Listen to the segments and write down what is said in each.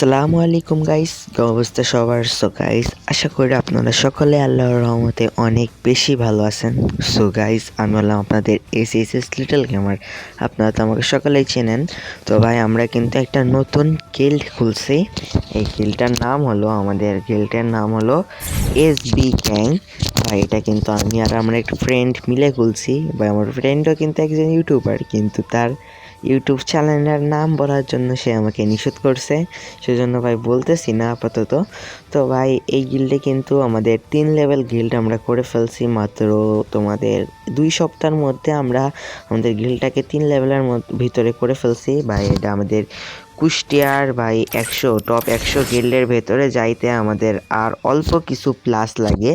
আসসালামু আলাইকুম গাইস, কি অবস্থা সবার? সো গাইস, আশা করি আপনারা সকলে আল্লাহর রহমতে অনেক বেশি ভালো আছেন। সো গাইস, আমি হলাম আপনাদের এস লিটল গেমার। আপনারা তো আমাকে সকলেই চেনেন। তো ভাই, আমরা কিন্তু একটা নতুন গিল্ড খুলছি। এই গিল্ডটার নাম হলো, আমাদের গিল্ডের নাম হলো এসবি গ্যাং। ভাই, এটা কিন্তু আমি আর আমার একটা ফ্রেন্ড মিলে খুলছি। ভাই, আমার ফ্রেন্ডও কিন্তু একজন ইউটিউবার, কিন্তু তার ইউটিউব চ্যানেলের নাম বলার জন্য সে আমাকে নিষেধ করছে, সেজন্য ভাই বলতেছি না আপাতত। তো ভাই, এই গিল্ডে কিন্তু আমাদের 3 লেভেল গিল্ড আমরা করে ফেলছি মাত্র তোমাদের 2 সপ্তাহের মধ্যে। আমরা আমাদের গিল্ডটাকে 3 লেভেলের ভিতরে করে ফেলছি। ভাই, এটা আমাদের কুষ্টিয়ার ভাই 100 টপ 100 গিল্ডের ভেতরে যাইতে আমাদের আর অল্প কিছু প্লাস লাগে,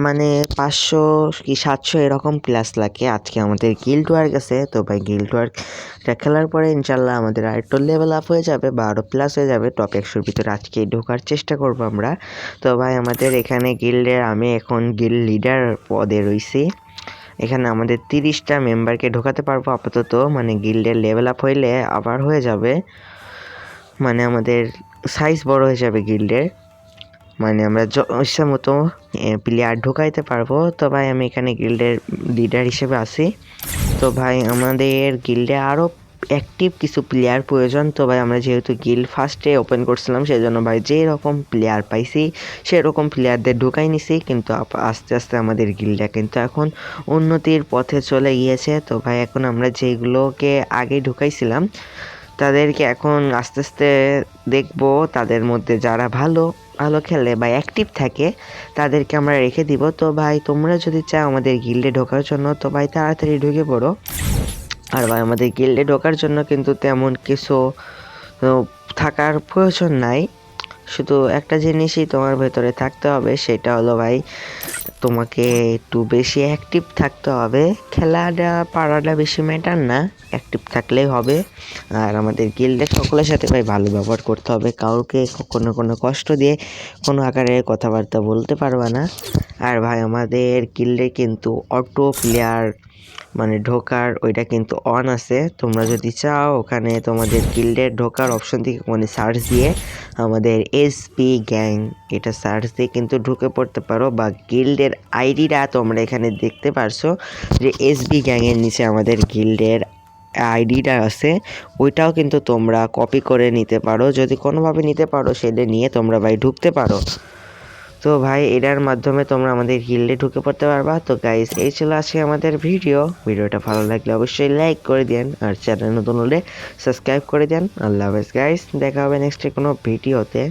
মানে 500 কি 700 এরকম প্লাস লাগে। আজকে আমাদের গিল্ড ওয়ার্ক আছে। তো ভাই, গিল্ড ওয়ার্কটা খেলার পরে ইনশাল্লাহ আমাদের আরেকটু লেভেল আপ হয়ে যাবে বা আরও প্লাস হয়ে যাবে। টপ 100-র ভিতরে আজকে ঢোকার চেষ্টা করব আমরা। তো ভাই, আমাদের এখানে গিল্ডের আমি এখন গিল্ড লিডার পদে রয়েছি। এখানে আমাদের 30টা মেম্বারকে ঢোকাতে পারবো আপাতত, মানে গিল্ডের লেভেল আপ হইলে আবার হয়ে যাবে, মানে আমাদের সাইজ বড় হয়ে যাবে গিল্ডের, মানে আমরা ইচ্ছা মতো প্লেয়ার ঢোকাইতে পারবো। তো ভাই, আমি এখানে গিল্ডের লিডার হিসেবে আছি। তো ভাই, আমাদের গিল্ডে আরও অ্যাক্টিভ কিছু প্লেয়ার প্রয়োজন। তো ভাই, আমরা যেহেতু গিল্ড ফার্স্টে ওপেন করছিলাম, সেই জন্য ভাই যেরকম প্লেয়ার পাইছি সেরকম প্লেয়ারদের ঢুকাই নিছি, কিন্তু আস্তে আস্তে আমাদের গিল্ডটা কিন্তু এখন উন্নতির পথে চলে গিয়েছে। তো ভাই, এখন আমরা যেগুলোকে আগে ঢুকাইছিলাম তাদেরকে এখন আস্তে আস্তে দেখবো, তাদের মধ্যে যারা ভালো ভালো খেলে বা অ্যাক্টিভ থাকে তাদেরকে আমরা রেখে দিব। তো ভাই, তোমরা যদি চাও আমাদের গিল্ডে ঢোকার জন্য, তো ভাই তাড়াতাড়ি ঢুকে পড়ো। আর ভাই, আমাদের গিল্ডে ঢোকার জন্য কিন্তু তেমন কিছু থাকার প্রয়োজন নাই, শুধু একটা জিনিসই তোমার ভেতরে থাকতে হবে, সেটা হলো ভাই তোমাকে একটু বেশি অ্যাক্টিভ থাকতে হবে। খেলাটা পারাটা বেশি ম্যাটার না, অ্যাক্টিভ থাকলেই হবে। আর আমাদের গিল্ডে সকলের সাথে ভাই ভালো ব্যবহার করতে হবে, কাউকে কোনো কষ্ট দিয়ে কোনো আকারে কথাবার্তা বলতে পারবে না। আর ভাই, আমাদের গিল্ডে কিন্তু অটো প্লেয়ার মানে ঢোকার ওইটা কিন্তু অন আছে। তোমরা যদি চাও ওখানে তোমাদের গিল্ডের ঢোকার অপশন থেকে মানে সার্চ দিয়ে আমাদের এসপি গ্যাং এটা সার্চ দিয়ে কিন্তু ঢুকে পড়তে পারো, বা গিল্ডের আইডিটা তোমরা এখানে দেখতে পারছো যে এসবি গ্যাংয়ের নিচে আমাদের গিল্ডের আইডিটা আছে, ওইটাও কিন্তু তোমরা কপি করে নিতে পারো। যদি কোনোভাবে নিতে পারো সেটা নিয়ে তোমরা ভাই ঢুকতে পারো। তো ভাই, এটার মাধ্যমে তোমরা আমাদের গিল্ডে ঢুকে পড়তে পারবা। তো গাইস, এই ছিল আজকে আমাদের ভিডিওটা ভালো লাগলে অবশ্যই লাইক করে দেন, আর চ্যানেল নতুন হলে সাবস্ক্রাইব করে দেন। আল্লাহ হাফেজ গাইস, দেখা হবে নেক্সট কোনো ভিডিওতে।